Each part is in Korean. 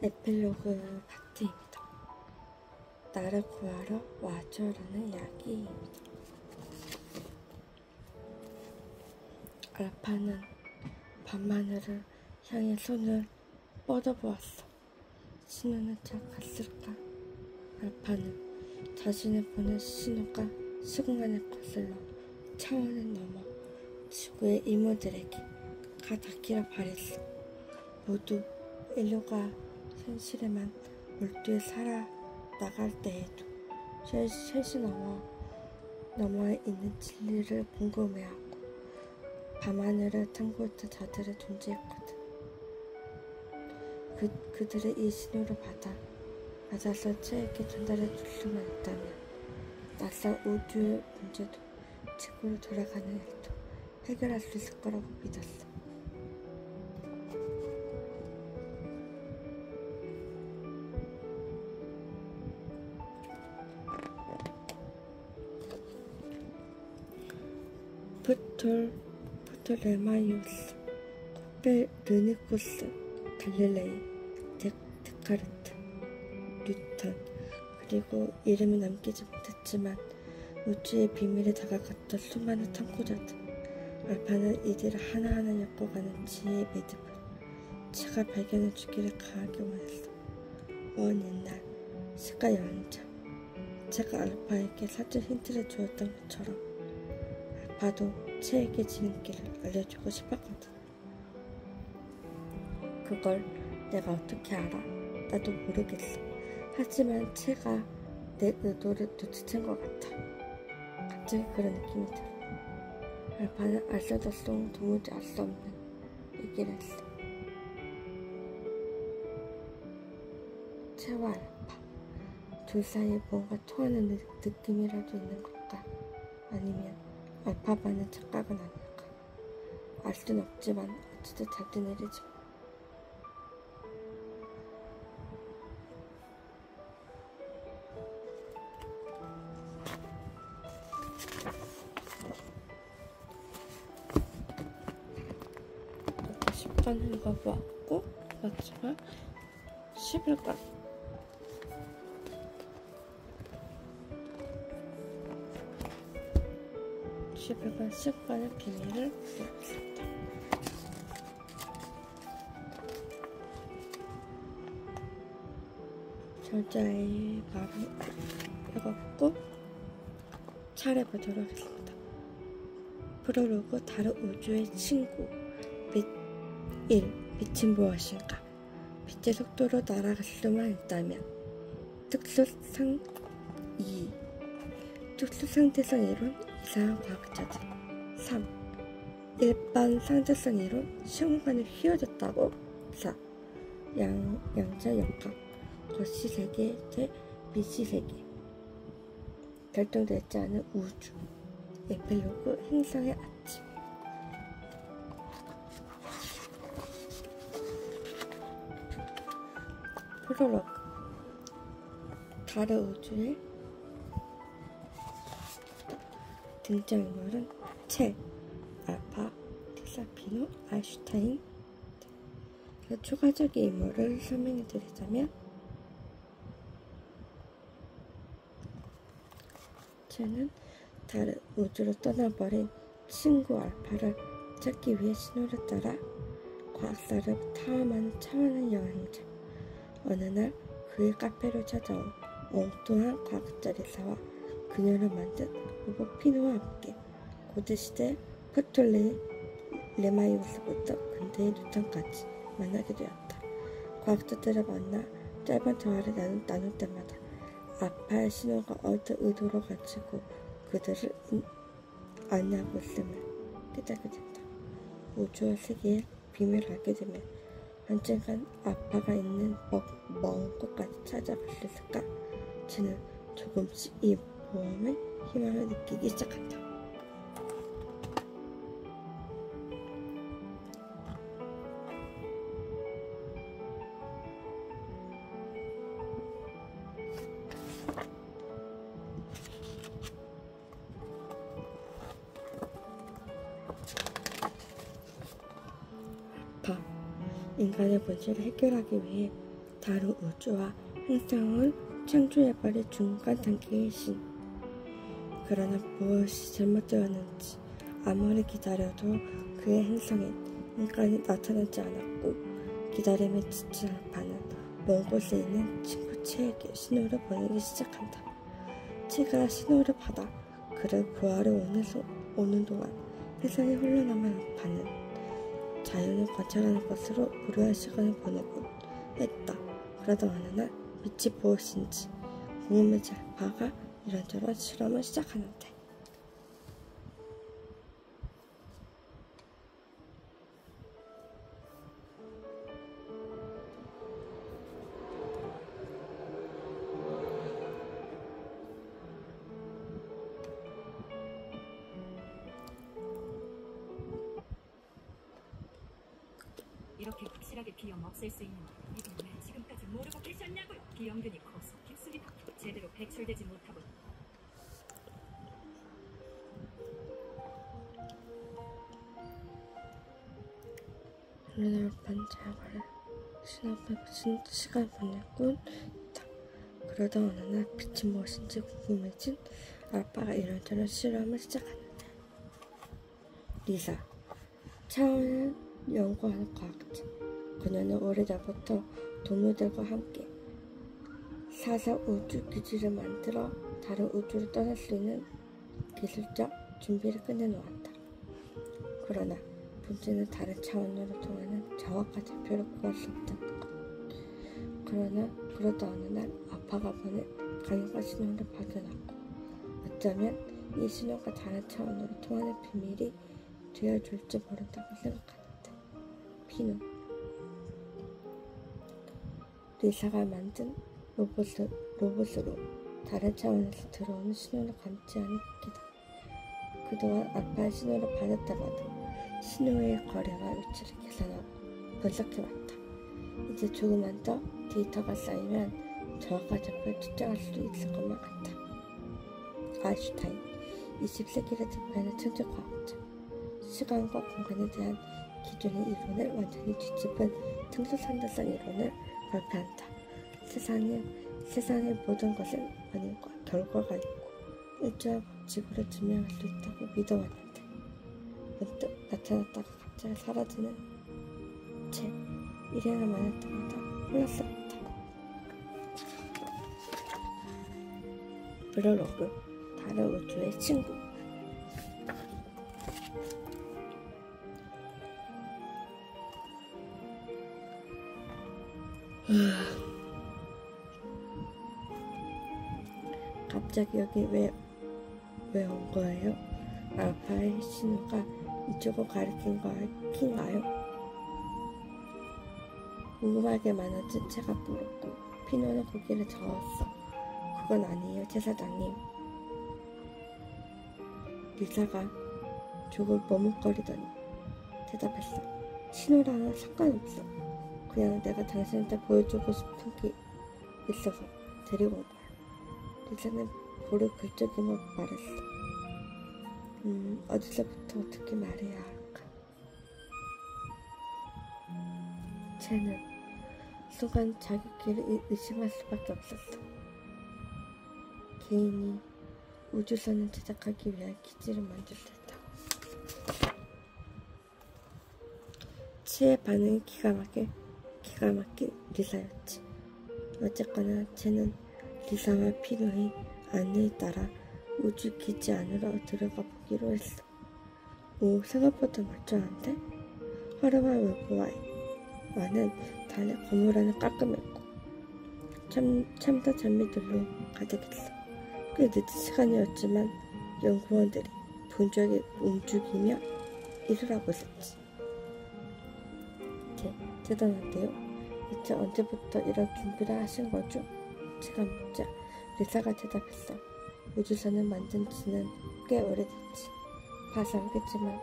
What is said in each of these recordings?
에필로그 파트입니다. 나를 구하러 와줘라는 이야기입니다. 알파는 밤하늘을 향해 손을 뻗어보았어. 신호는 잘 갔을까? 알파는 자신을 보낸 신호가 시공간을 거슬러 차원을 넘어 지구의 이모들에게 닿기를 바랬어. 모두 인류가 현실에만 몰두해 살아나갈 때에도 셋이 너머에 있는 진리를 궁금해하고 밤하늘을 탐구했던 자들의 존재였거든. 그들의 이 신호를 받아서 채에게 전달해 줄 수만 있다면 낯선 우주의 문제도 지구로 돌아가는 일도 해결할 수 있을 거라고 믿었어. 프톨레마이오스, 코페르니쿠스, 갈릴레이, 데카르트, 뉴턴, 그리고 이름이 남기지 못했지만 우주의 비밀에 다가갔던 수많은 탐구자들. 알파는 이들을 하나하나 엮어가는 지혜의 매듭을 지가 발견해 주기를 강하게 원했어. 먼 옛날 시가 여행자, 제가 알파에게 사전 힌트를 주었던 것처럼 알파도 채에게 지름길을 알려주고 싶었거든. 그걸 내가 어떻게 알아? 나도 모르겠어. 하지만 채가 내 의도를 눈치챈 것 같아. 갑자기 그런 느낌이 들어. 알파는 알싸달송 도무지 알 수 없는 얘기를 했어. 채와 알파, 둘 사이에 뭔가 통하는 느낌이라도 있는 걸까? 아니면 알파만의 착각은 아닐까? 알 순 없지만 어쨌든 잘 내리지. 이렇게 10번 읽어보았고 마지막 11번 11번 습관의 비밀을 배웠습니다. 저자의 말을 읽어보고 차려보도록 하겠습니다. 프롤로그 다른 우주의 친구. 1. 빛은 무엇인가? 빛의 속도로 날아갈 수만 있다면. 특수상대성 이론 이상한 과학자들. 3. 일반 상대성 이론 시공간이 휘어졌다고. 4. 양자 역학 거시 세계 대 미시 세계 결정되지 않은 우주. 에필로그 행성의 아침. 프롤로그 다른 우주의 등장인물은 채, 알파, 디사피노, 아인슈타인. 추가적인 인물을 설명해드리자면 채는 다른 우주로 떠나버린 친구 알파를 찾기 위해 신호를 따라 과학사를 탐험하는 차원의 여행자. 어느 날 그의 카페로 찾아온 엉뚱한 과학자 리사와 그녀를 만든 로봇 피노와 함께 고대시대 프톨레마이오스부터 근대의 뉴턴까지 만나게 되었다. 과학자들을 만나 짧은 대화를 나눌 때마다 알파의 신호가 어떤 의도를 가지고 그들을 안내하고 있음을 깨닫게 된다. 우주와 세계의 비밀을 알게 되면 언젠간 알파가 있는 먼 곳까지 찾아갈 수 있을까? 쟤는 조금씩 이 모험의 희망을 느끼기 시작한다. 인간의 문제를 해결하기 위해 다른 우주와 행성을 창조해버릴 중간 단계의 신. 그러나 무엇이 잘못되었는지 아무리 기다려도 그의 행성엔 인간이 나타나지 않았고 기다림에 지친 아빠는 먼 곳에 있는 친구 채에게 신호를 보내기 시작한다. 채가 신호를 받아 그를 구하러 오는 동안 세상에 홀로 남은 아빠는 자연을 관찰하는 것으로 무료한 시간을 보내곤 했다. 그러다 어느 날 빛이 무엇인지 궁금해진 아빠가 이런저런 실험을 시작하는데 이렇게 확실하게 비염 없앨 수 있는 이건 왜 지금까지 모르고 계셨냐고요. 비염균이 코속 깁술이 박히고 제대로 배출되지 못하고 어느 날 반짝을 신호에 무슨 시간을 보내곤 했다. 그러다 어느 날 빛이 무엇인지 궁금해진 아빠가 이런저런 실험을 시작하는데 리사, 차원을 연구하는 과학자. 그녀는 오래전부터 동료들과 함께 사사 우주 기지를 만들어 다른 우주로 떠날 수 있는 기술적 준비를 끝내놓았다. 그러나 문제는 다른 차원으로 통하는 정확한 좌표를 구할 수 없다는 것. 그러다 어느 날 아빠가 보낸 강력한 신호를 발견하고 어쩌면 이 신호가 다른 차원으로 통하는 비밀이 되어줄지 모른다고 생각하는데 피노. 리사가 만든 로봇으로 다른 차원에서 들어오는 신호를 감지하는 기다. 그동안 아빠의 신호를 받을 때마다 신호의 거리와 위치를 계산하고 분석해왔다. 이제 조금만 더 데이터가 쌓이면 정확한 좌표를 측정할 수 있을 것만 같다. 아인슈타인, 20세기를 대표하는 천재과학자. 시간과 공간에 대한 기존의 이론을 완전히 뒤집은 등수상대성 이론을 발표한다. 세상의 모든 것은 원인과 결과가 있고 일정한 법칙으로 증명할 수 있다고 믿어왔는데 문득 나타났다가 갑자기 사라지는 채 일행을 만날 때마다 혼란스럽다. 프롤로그, 다른 우주의 친구. 갑자기 여기 왜 온 거예요? 알파의 신호가 이쪽을 가리킨 킨가요? 궁금하게 많아진 채가 물었고 피노는 고개를 저었어. 그건 아니에요, 제사장님. 리사가 조금 머뭇거리더니 대답했어. 신호랑은 상관없어. 그냥 내가 당신한테 보여주고 싶은 게 있어서 데리고 온 거야. 리사는 볼을 긁적이며 말했어. 어디서부터 어떻게 말해야 할까? 쟤는 순간 자기끼리 의심할 수밖에 없었어. 개인이 우주선을 제작하기 위한 기지를 만들 수 있다고. 치의 반응이 기가 막힌 리사였지. 어쨌거나 쟤는 리사와 피노의 안내에 따라 우주 기지 안으로 들어가 보기로 했어. 오, 생각보다 멀쩡한데? 화려한 외부와는 달리 건물 안은 깔끔했고 참다 장미들로 가득했어. 꽤 늦은 시간이었지만 연구원들이 분주하게 움직이며 일을 하고 있었지. 대단한데요? 대체 언제부터 이런 준비를 하신 거죠? 제가 묻자 리사가 대답했어. 우주선을 만든 지는 꽤 오래됐지. 봐서 알겠지만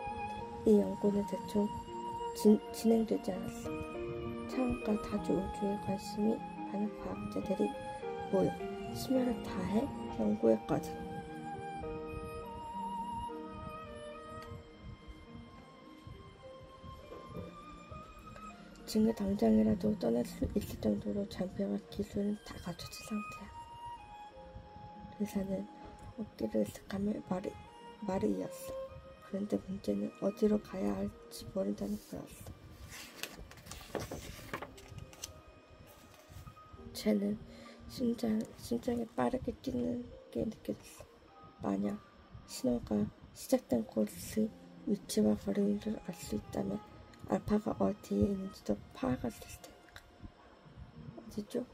이 연구는 대충 진행되지 않았어. 차원과 다주 우주에 관심이 많은 과학자들이 모여 심혈을 다해 연구했거든. 지금 당장이라도 떠날 수 있을 정도로 장비와 기술은 다 갖춰진 상태야. 의사는 어깨를 으쓱하며 말을 이었어. 그런데 문제는 어디로 가야 할지 모른다는 거였어. 쟤는 심장이 빠르게 뛰는 게 느껴졌어. 만약 신호가 시작된 곳의 위치와 거리를 알 수 있다면 알파가 어디에 있는지도 파악할 수 있을 테니까. 어디죠?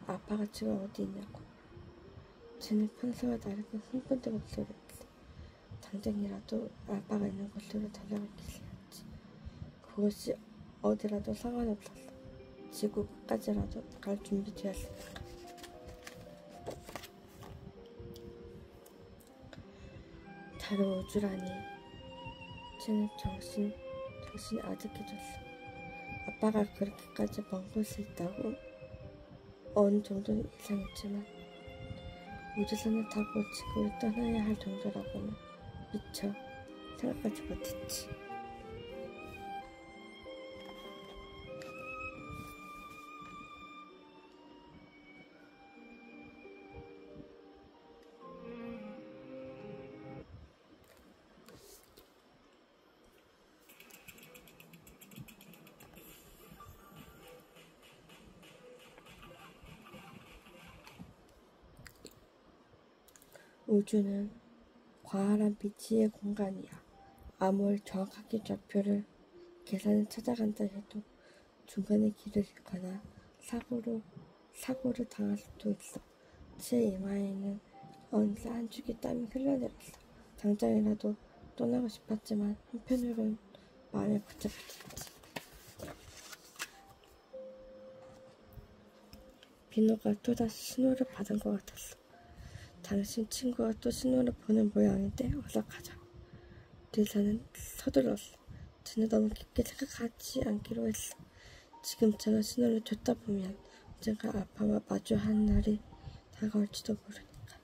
알파가 지금 어디 있냐고. 쟤는 평소와 다르게 흥분된 목소리였어. 당장이라도 알바가 있는 곳으로 달려가기 시작했지. 그것이 어디라도 상관없었어. 지구 끝까지라도 갈 준비되었으니까. 다른 우주라니. 쟤는 정신이 아득해졌어. 아빠가 그렇게까지 먼 곳에 있다고? 어느 정도는 이상했지만 우주선을 타고 지구를 떠나야 할 정도라고는 미처 생각하지 못했지. 우주는 광활한 미지의 공간이야. 아무리 정확하게 좌표를 계산해 찾아간다 해도 중간에 길을 잃거나 사고를 당할 수도 있어. 제 이마에는 어느새 한 줄기 땀이 흘러내렸어. 당장이라도 떠나고 싶었지만 한편으론 마음에 붙잡혔지. 비노가 또다시 신호를 받은 것 같았어. 당신 친구가 또 신호를 보는 모양인데 어서 가자. 의사는 서둘렀어. 쟤는 너무 깊게 생각하지 않기로 했어. 지금처럼 신호를 줬다 보면 언젠가 알파와 마주하는 날이 다가올지도 모르니까.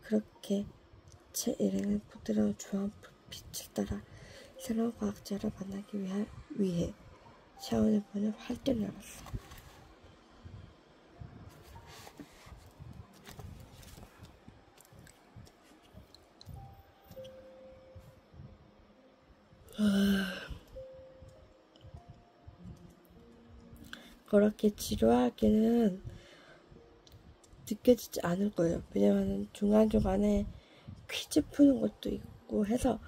그렇게 제 일행은 부드러운 주황 빛을 따라 새로운 과학자를 만나기 위해 차원의 문을 활짝 열었어. 그렇게 지루하게는 느껴지지 않을 거예요. 왜냐면 중간중간에 퀴즈 푸는 것도 있고 해서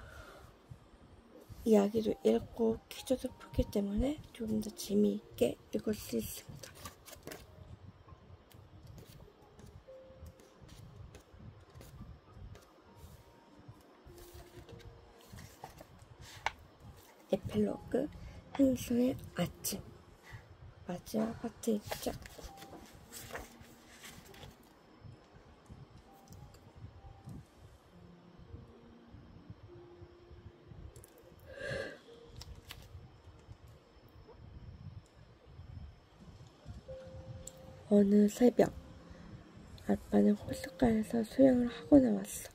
이야기도 읽고 퀴즈도 풀기 때문에 조금 더 재미있게 읽을 수 있습니다. 에필로그 행성의 아침 마지막 파트 입장. 어느 새벽 알바는 호숫가에서 수영을 하고 나왔어.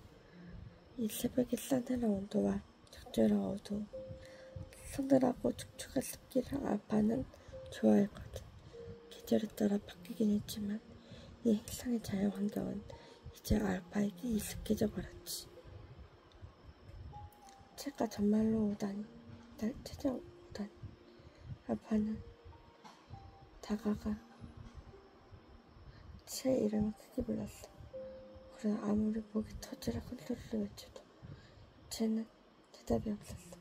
이 새벽의 싸늘한 온도와 적절한 어두움, 서늘하고 축축한 습기를 알바는 좋아했거든. 계절에 따라 바뀌긴 했지만 이 행성의 자연환경은 이제 알바에게 익숙해져 버렸지. 채가 정말로 날 찾아오다니. 알바는 다가가 채 이름을 크게 불렀어. 그러나 아무리 목이 터지라 큰 소리를 외쳐도 채는 대답이 없었어.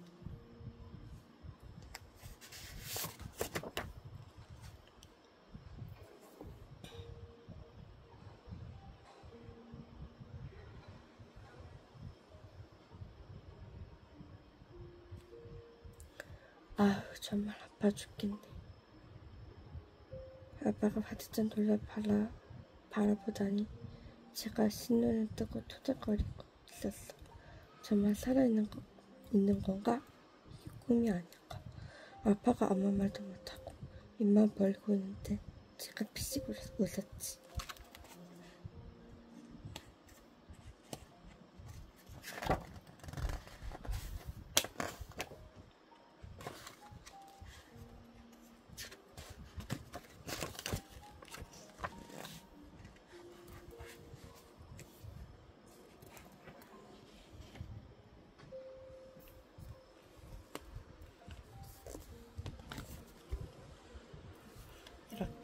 아휴, 정말 아파 죽겠네. 아빠가 바짝 놀라 바라보다니 제가 신눈을 뜨고 토닥거리고 있었어. 정말 있는 건가? 이게 꿈이 아닐까? 아빠가 아무 말도 못하고 입만 벌리고 있는데 제가 피식 웃었지.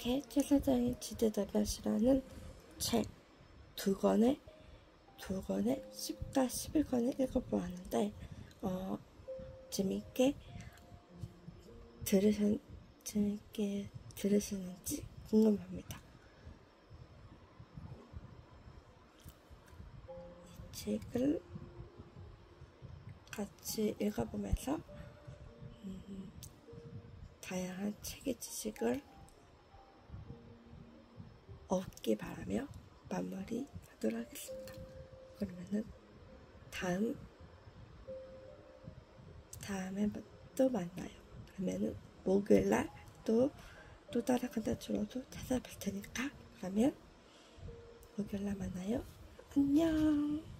이렇게 최사장이 지대다볕이라는 책 두 권의 10과 11권을 읽어보았는데 재밌게 들으시는지 궁금합니다. 이 책을 같이 읽어보면서 다양한 책의 지식을 얻기 바라며 마무리하도록 하겠습니다. 그러면은 다음에 또 만나요. 그러면은 목요일날 또 다른 컨텐츠로도 찾아뵐 테니까 그러면 목요일날 만나요. 안녕.